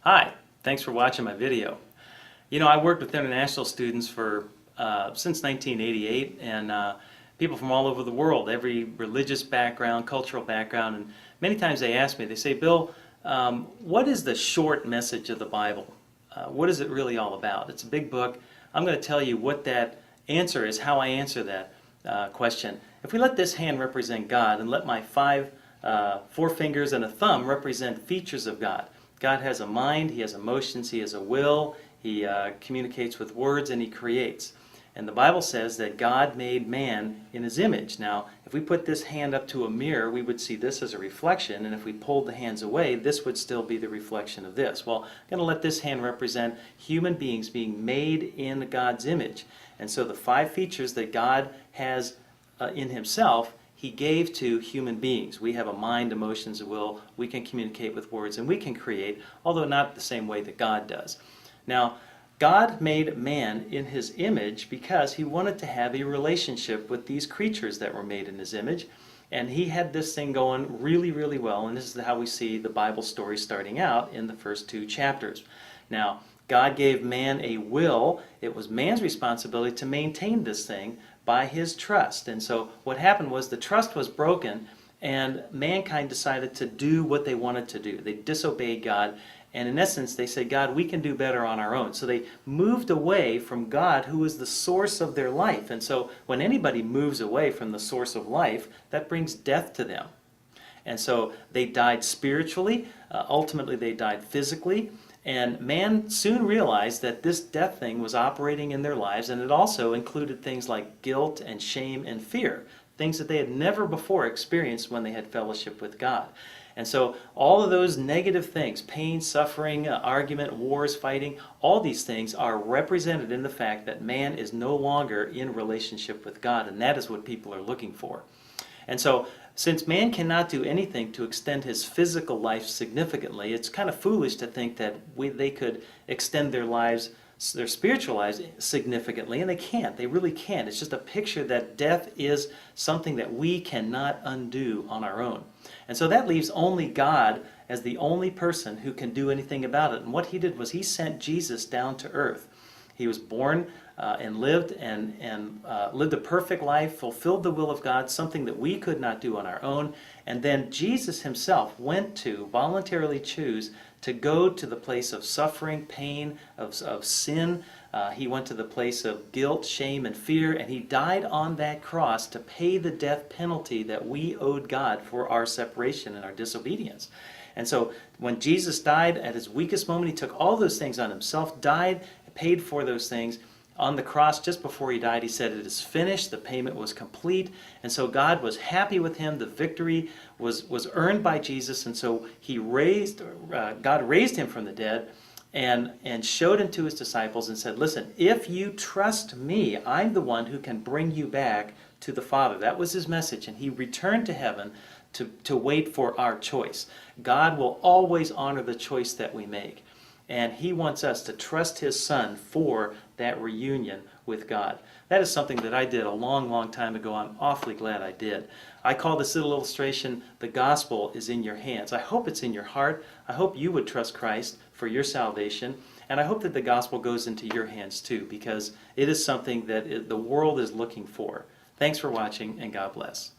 Hi, thanks for watching my video. You know, I worked with international students for since 1988, and people from all over the world, every religious background, cultural background, and many times they ask me, they say, Bill, what is the short message of the Bible? What is it really all about? It's a big book. I'm going to tell you what that answer is, how I answer that question. If we let this hand represent God and let my four fingers and a thumb represent features of God. God has a mind, He has emotions, He has a will, He communicates with words, and He creates. And the Bible says that God made man in His image. Now, if we put this hand up to a mirror, we would see this as a reflection, and if we pulled the hands away, this would still be the reflection of this. Well, I'm going to let this hand represent human beings being made in God's image. And so the 5 features that God has in Himself, He gave to human beings. We have a mind, emotions, a will. We can communicate with words, and we can create, although not the same way that God does. Now, God made man in His image because He wanted to have a relationship with these creatures that were made in His image. And He had this thing going really, really well, and this is how we see the Bible story starting out in the first 2 chapters. Now, God gave man a will. It was man's responsibility to maintain this thing by his trust. And so what happened was the trust was broken, and mankind decided to do what they wanted to do. They disobeyed God, and in essence they said, God, we can do better on our own. So they moved away from God, who is the source of their life. And so when anybody moves away from the source of life, that brings death to them. And so they died spiritually, ultimately they died physically, and man soon realized that this death thing was operating in their lives, and it also included things like guilt and shame and fear, things that they had never before experienced when they had fellowship with God. And so all of those negative things, pain, suffering, argument, wars, fighting, all these things are represented in the fact that man is no longer in relationship with God, and that is what people are looking for. And so, since man cannot do anything to extend his physical life significantly, it's kind of foolish to think that they could extend their lives, their spiritual lives, significantly, and they can't. They really can't. It's just a picture that death is something that we cannot undo on our own. And so that leaves only God as the only person who can do anything about it. And what He did was He sent Jesus down to earth. He was born and lived lived a perfect life, fulfilled the will of God, something that we could not do on our own. And then Jesus Himself went to voluntarily choose to go to the place of suffering, pain, of sin. He went to the place of guilt, shame, and fear, and He died on that cross to pay the death penalty that we owed God for our separation and our disobedience. And so when Jesus died at His weakest moment, He took all those things on Himself, died, paid for those things. On the cross, just before He died, He said, "It is finished." The payment was complete. And so God was happy with Him. The victory was earned by Jesus. And so God raised Him from the dead and showed Him to His disciples and said, listen, if you trust me, I'm the one who can bring you back to the Father. That was His message. And He returned to heaven to wait for our choice. God will always honor the choice that we make. And He wants us to trust His Son for that reunion with God. That is something that I did a long, long time ago. I'm awfully glad I did. I call this little illustration, the gospel is in your hands. I hope it's in your heart. I hope you would trust Christ for your salvation. And I hope that the gospel goes into your hands too, because it is something that the world is looking for. Thanks for watching, and God bless.